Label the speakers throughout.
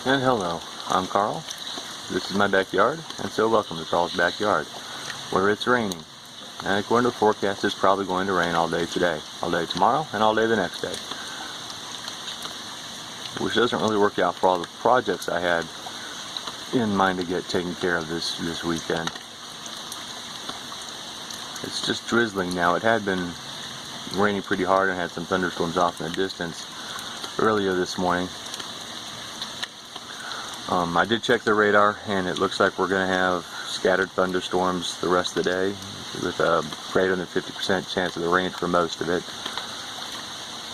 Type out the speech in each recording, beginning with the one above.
Speaker 1: And hello, I'm Carl. This is my backyard, and so welcome to Carl's Backyard, where it's raining. And according to the forecast, it's probably going to rain all day today, all day tomorrow, and all day the next day. Which doesn't really work out for all the projects I had in mind to get taken care of this weekend. It's just drizzling now. It had been raining pretty hard and had some thunderstorms off in the distance earlier this morning. I did check the radar, and it looks like we're going to have scattered thunderstorms the rest of the day with a greater than 50% chance of the rain for most of it.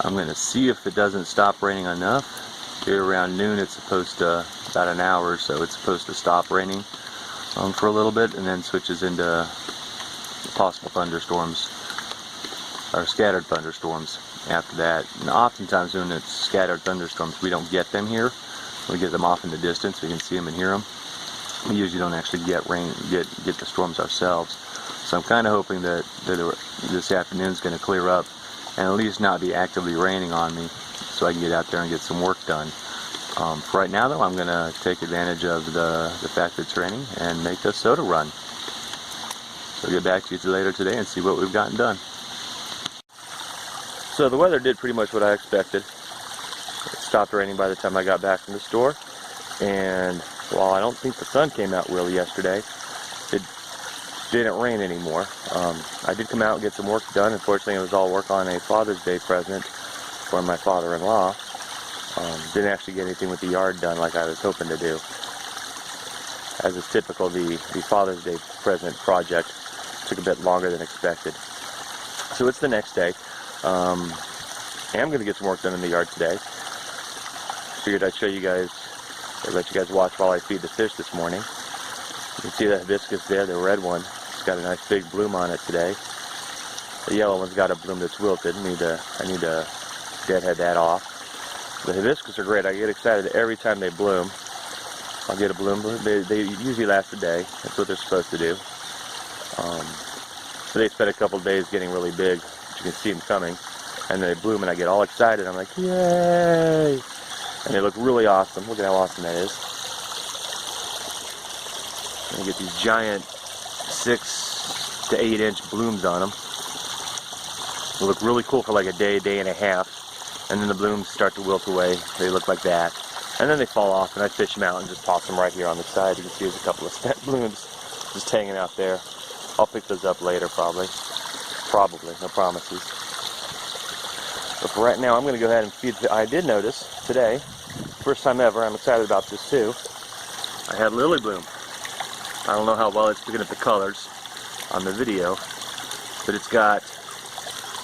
Speaker 1: I'm going to see if it doesn't stop raining enough. Here around noon, it's supposed to, about an hour or so, it's supposed to stop raining for a little bit, and then switches into possible thunderstorms, or scattered thunderstorms after that. And oftentimes when it's scattered thunderstorms, we don't get them here. We get them off in the distance. We can see them and hear them. We usually don't actually get the storms ourselves. So I'm kind of hoping that this afternoon is going to clear up and at least not be actively raining on me, so I can get out there and get some work done. For right now, though, I'm going to take advantage of the fact that it's raining and make the soda run. So I'll get back to you later today and see what we've gotten done. So the weather did pretty much what I expected. It stopped raining by the time I got back from the store, and while I don't think the sun came out really yesterday, it didn't rain anymore. I did come out and get some work done. Unfortunately, it was all work on a Father's Day present for my father-in-law. Didn't actually get anything with the yard done like I was hoping to do. As is typical, the Father's Day present project took a bit longer than expected. So it's the next day. I'm going to get some work done in the yard today. Figured I'd show you guys, or let you guys watch while I feed the fish this morning. You can see the hibiscus there, the red one. It's got a nice big bloom on it today. The yellow one's got a bloom that's wilted. I need to deadhead that off. The hibiscus are great. I get excited every time they bloom. I'll get a bloom. They usually last a day. That's what they're supposed to do. So they spend a couple of days getting really big. You can see them coming. And then they bloom and I get all excited. I'm like, yay! And they look really awesome. Look at how awesome that is. And you get these giant 6 to 8 inch blooms on them. They look really cool for like a day and a half. And then the blooms start to wilt away. They look like that. And then they fall off, and I fish them out and just toss them right here on the side. You can see there's a couple of spent blooms just hanging out there. I'll pick those up later probably. Probably, no promises. But for right now, I'm going to go ahead and feed. I did notice today, first time ever, I'm excited about this too, I had lily bloom. I don't know how well it's picking up the colors on the video, but it's got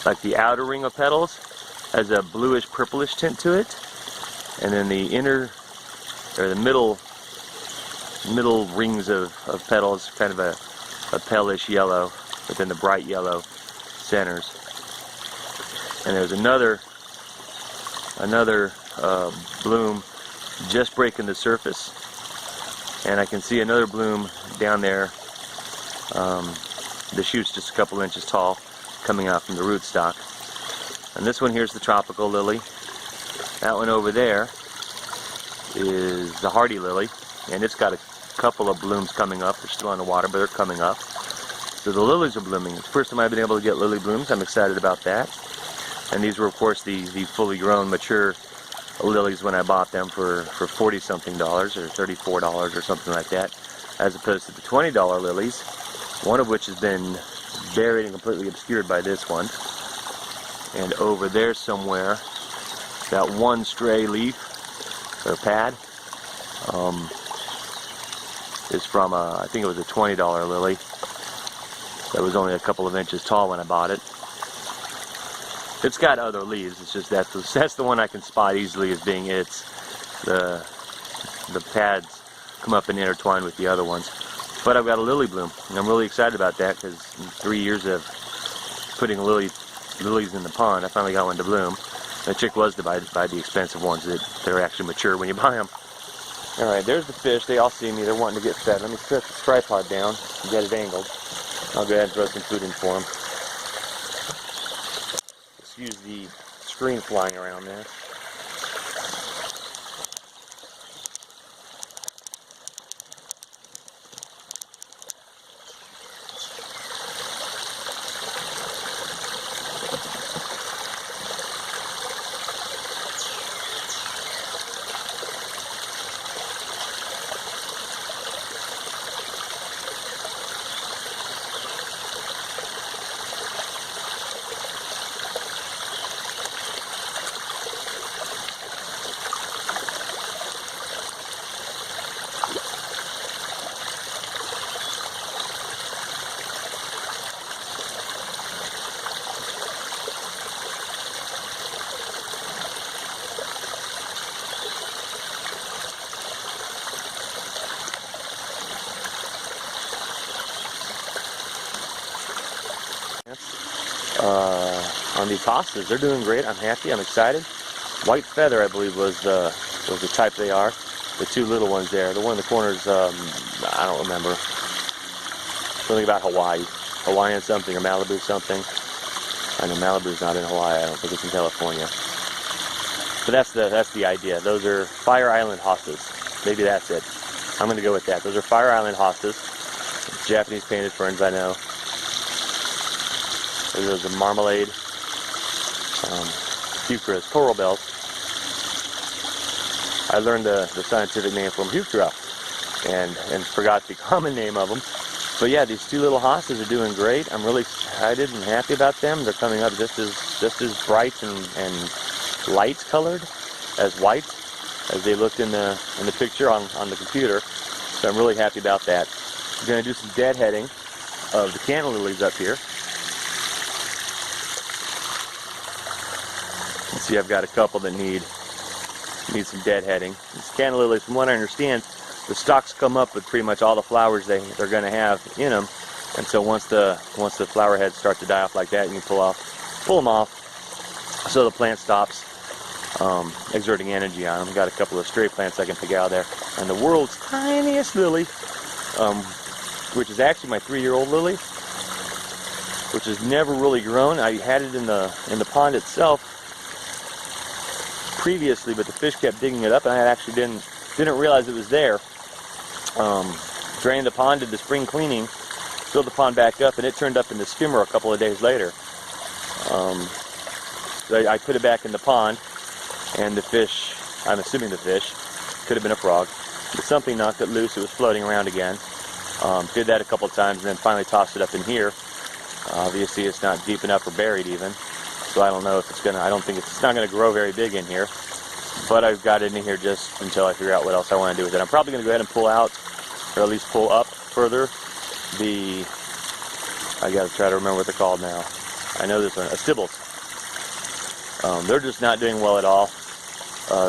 Speaker 1: like the outer ring of petals has a bluish purplish tint to it, and then the inner, or the middle rings of petals, kind of a palish yellow, but then the bright yellow centers. And there's another bloom just breaking the surface, and I can see another bloom down there. The shoot's just a couple inches tall, coming out from the rootstock. And this one here's the tropical lily. That one over there is the hardy lily, and it's got a couple of blooms coming up. They're still in the water, but they're coming up. So the lilies are blooming. It's the first time I've been able to get lily blooms. I'm excited about that. And these were, of course, the fully grown, mature lilies when I bought them for $40-something or $34 or something like that, as opposed to the $20 lilies, one of which has been buried and completely obscured by this one. And over there somewhere, that one stray leaf, or pad, is from, I think it was a $20 lily. That was only a couple of inches tall when I bought it. It's got other leaves. It's just that's the one I can spot easily as being its. The pads come up and intertwine with the other ones. But I've got a lily bloom, and I'm really excited about that because in 3 years of putting lilies in the pond, I finally got one to bloom. The trick was to buy the expensive ones that are actually mature when you buy them. All right, there's the fish. They all see me. They're wanting to get fed. Let me set this tripod down and get it angled. I'll go ahead and throw some food in for them. Excuse the screen flying around there. on these hostas. They're doing great. I'm happy. I'm excited. White feather, I believe, was the type they are. The two little ones there. The one in the corners, I don't remember. Something about Hawaii. Hawaiian something or Malibu something. I know Malibu's not in Hawaii. I don't think it's in California. But that's the idea. Those are Fire Island hostas. Maybe that's it. I'm going to go with that. Those are Fire Island hostas. Japanese painted ferns, I know. Those are marmalade. Heucheras, coral bells. I learned the scientific name from Heuchera and forgot the common name of them. But yeah, these two little hostas are doing great. I'm really excited and happy about them. They're coming up just as bright and light colored as white as they looked in the picture on the computer. So I'm really happy about that. I'm going to do some deadheading of the canna lilies up here. You see, I've got a couple that need some deadheading. These canna lilies, from what I understand, the stalks come up with pretty much all the flowers they're going to have in them, and so once the flower heads start to die off like that, you can pull them off, so the plant stops exerting energy on them. Got a couple of stray plants I can pick out of there, and the world's tiniest lily, which is actually my 3-year-old lily, which has never really grown. I had it in the pond itself previously, but the fish kept digging it up, and I actually didn't realize it was there. Drained the pond, did the spring cleaning, filled the pond back up, and it turned up in the skimmer a couple of days later. So I put it back in the pond, and the fish, I'm assuming the fish, could have been a frog, but something knocked it loose. It was floating around again. Did that a couple of times, and then finally tossed it up in here. Obviously it's not deep enough or buried even, so I don't know if it's gonna, I don't think it's not gonna grow very big in here, but I've got it in here just until I figure out what else I want to do with it. I'm probably gonna go ahead and pull out, or at least pull up further, I gotta try to remember what they're called now. I know this one, Stibbles. They're just not doing well at all.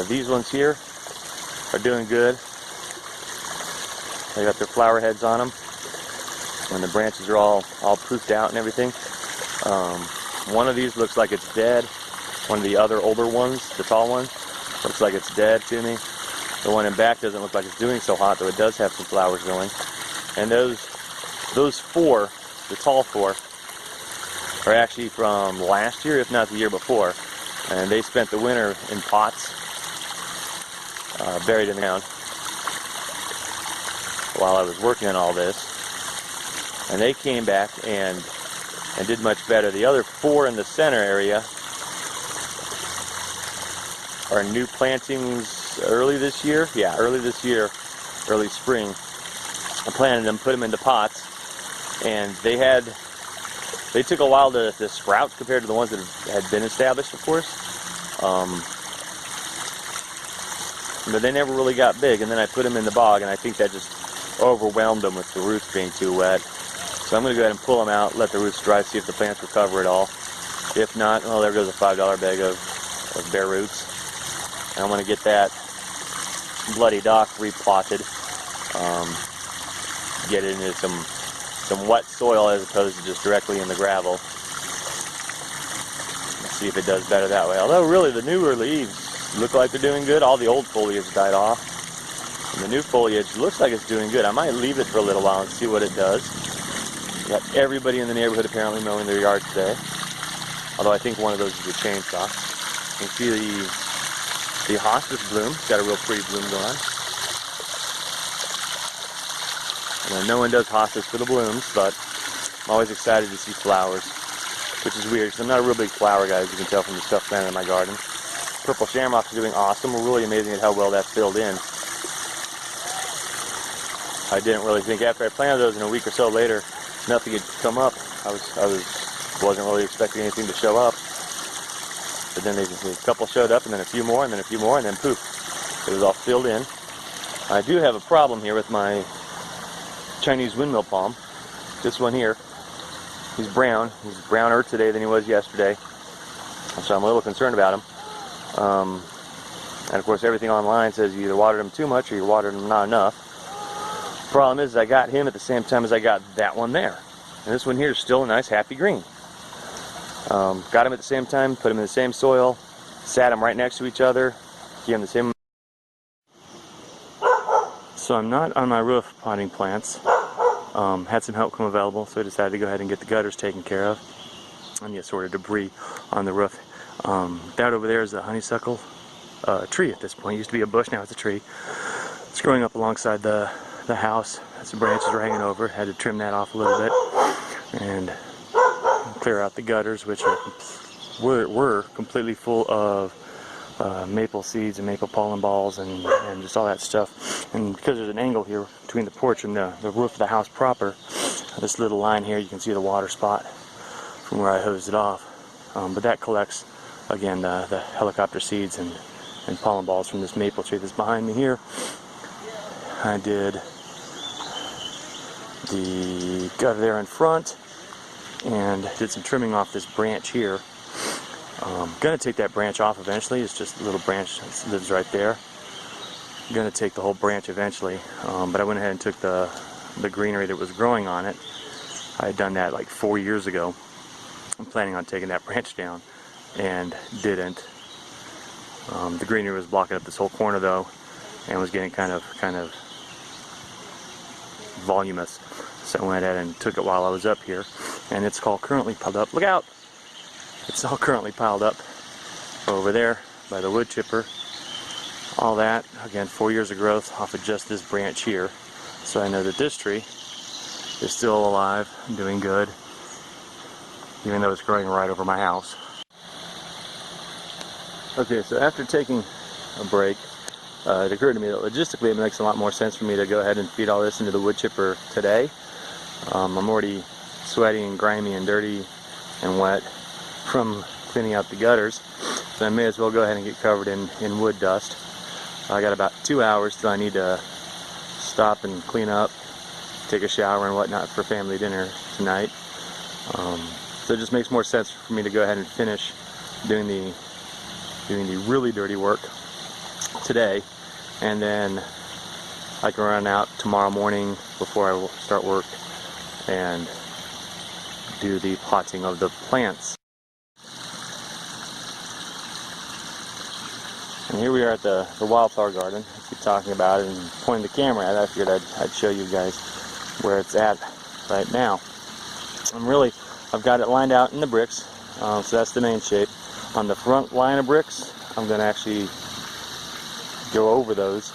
Speaker 1: These ones here are doing good. They got their flower heads on them, and the branches are all poofed out and everything. One of these looks like it's dead. One of the other older ones, the tall one, looks like it's dead to me. The one in back doesn't look like it's doing so hot, though it does have some flowers going. And those four, the tall four, are actually from last year, if not the year before. And they spent the winter in pots, buried in the ground, while I was working on all this. And they came back and did much better. The other four in the center area are new plantings early this year. Yeah, early this year, early spring. I planted them, put them into pots, and they took a while to sprout compared to the ones that had been established, of course. But they never really got big, and then I put them in the bog, and I think that just overwhelmed them with the roots being too wet. So I'm going to go ahead and pull them out, let the roots dry, see if the plants recover at all. If not, well, there goes a $5 bag of bare roots. And I'm going to get that bloody dock replotted, get it into some wet soil as opposed to just directly in the gravel. Let's see if it does better that way. Although really the newer leaves look like they're doing good. All the old foliage died off. And the new foliage looks like it's doing good. I might leave it for a little while and see what it does. Got everybody in the neighborhood apparently mowing their yard today. Although I think one of those is a chainsaw. You can see the hostas bloom. It's got a real pretty bloom going on. And no one does hostas for the blooms, but I'm always excited to see flowers, which is weird because I'm not a real big flower guy, as you can tell from the stuff planted in my garden. Purple shamrocks are doing awesome. We're really amazing at how well that's filled in. I didn't really think after I planted those, and a week or so later, nothing had come up. I wasn't really expecting anything to show up. But then a couple showed up, and then a few more, and then a few more, and then poof, it was all filled in. I do have a problem here with my Chinese windmill palm. This one here, he's brown. He's browner today than he was yesterday, so I'm a little concerned about him. And of course, everything online says you either watered him too much or you watered him not enough. Problem is, I got him at the same time as I got that one there, and this one here is still a nice happy green. Got them at the same time, put them in the same soil, sat them right next to each other, gave them the same. So I'm not on my roof potting plants. Had some help come available, so I decided to go ahead and get the gutters taken care of and the assorted debris on the roof. That over there is a honeysuckle tree at this point. It used to be a bush, now it's a tree. It's growing up alongside the house. Some branches were hanging over. Had to trim that off a little bit and clear out the gutters, which were completely full of maple seeds and maple pollen balls and just all that stuff. And because there's an angle here between the porch and the roof of the house proper, this little line here, you can see the water spot from where I hosed it off. But that collects, again, the helicopter seeds and pollen balls from this maple tree that's behind me here. I did the gutter there in front and did some trimming off this branch here. Gonna take that branch off eventually. It's just a little branch that lives right there. Gonna take the whole branch eventually, but I went ahead and took the greenery that was growing on it. I had done that like 4 years ago. I'm planning on taking that branch down and didn't. The greenery was blocking up this whole corner though and was getting kind of voluminous, so I went ahead and took it while I was up here, and it's all currently piled up. Look out! It's all currently piled up over there by the wood chipper. All that, again, 4 years of growth off of just this branch here. So I know that this tree is still alive and doing good, even though it's growing right over my house. Okay, so after taking a break, it occurred to me that logistically it makes a lot more sense for me to go ahead and feed all this into the wood chipper today. I'm already sweaty and grimy and dirty and wet from cleaning out the gutters, so I may as well go ahead and get covered in wood dust. I got about 2 hours till I need to stop and clean up, take a shower and whatnot for family dinner tonight. So it just makes more sense for me to go ahead and finish doing the really dirty work today, and then I can run out tomorrow morning before I start work and do the potting of the plants. And here we are at the wildflower garden. I keep talking about it and pointing the camera at it. I figured I'd show you guys where it's at right now. I've got it lined out in the bricks, so that's the main shape. On the front line of bricks, I'm going to actually go over those.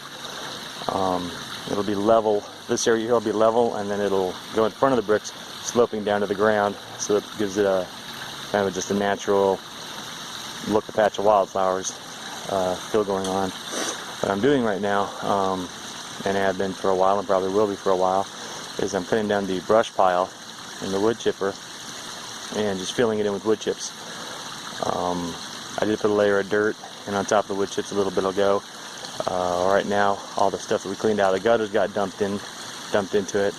Speaker 1: It'll be level. This area here will be level, and then it'll go in front of the bricks, sloping down to the ground, so it gives it a kind of just a natural look, a patch of wildflowers still going on. What I'm doing right now, and have been for a while and probably will be for a while, is I'm cutting down the brush pile in the wood chipper and just filling it in with wood chips. I did put a layer of dirt, and on top of the wood chips a little bit will go. Right now all the stuff that we cleaned out of the gutters got dumped into it,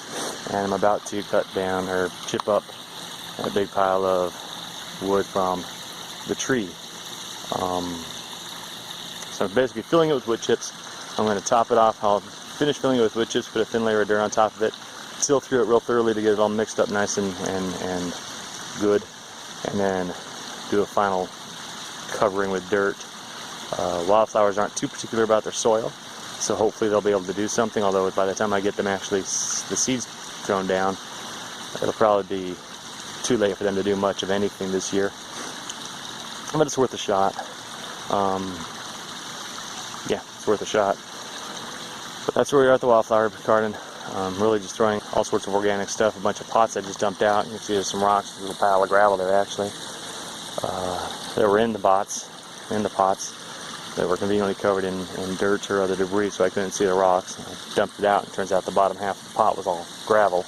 Speaker 1: and I'm about to cut down or chip up a big pile of wood from the tree. So I'm basically filling it with wood chips. I'm going to top it off. I'll finish filling it with wood chips, put a thin layer of dirt on top of it, seal through it real thoroughly to get it all mixed up nice and good, and then do a final covering with dirt. Wildflowers aren't too particular about their soil, so hopefully they'll be able to do something, although by the time I get them actually the seeds thrown down, it'll probably be too late for them to do much of anything this year. But it's worth a shot. Yeah, it's worth a shot. But that's where we are at the wildflower garden. Really just throwing all sorts of organic stuff, a bunch of pots I just dumped out. You can see there's some rocks, there's a little pile of gravel there actually. They were in the pots that were conveniently covered in dirt or other debris, so I couldn't see the rocks. I dumped it out, and it turns out the bottom half of the pot was all gravel.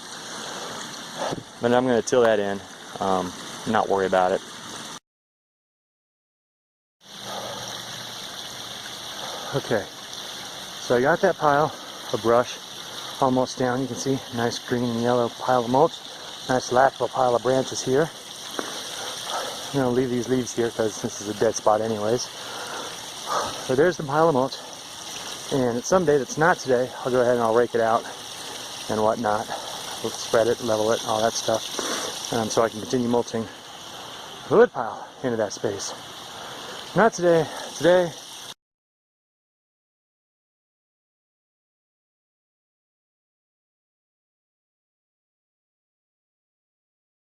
Speaker 1: But I'm going to till that in, not worry about it. Okay, so I got that pile of brush almost down. You can see nice green and yellow pile of mulch, nice lateral pile of branches here. I'm going to leave these leaves here because this is a dead spot anyways. So there's the pile of mulch, and someday that's not today, I'll go ahead and I'll rake it out and whatnot. We'll spread it, level it, all that stuff, so I can continue mulching
Speaker 2: wood pile into that space. Not today. Today,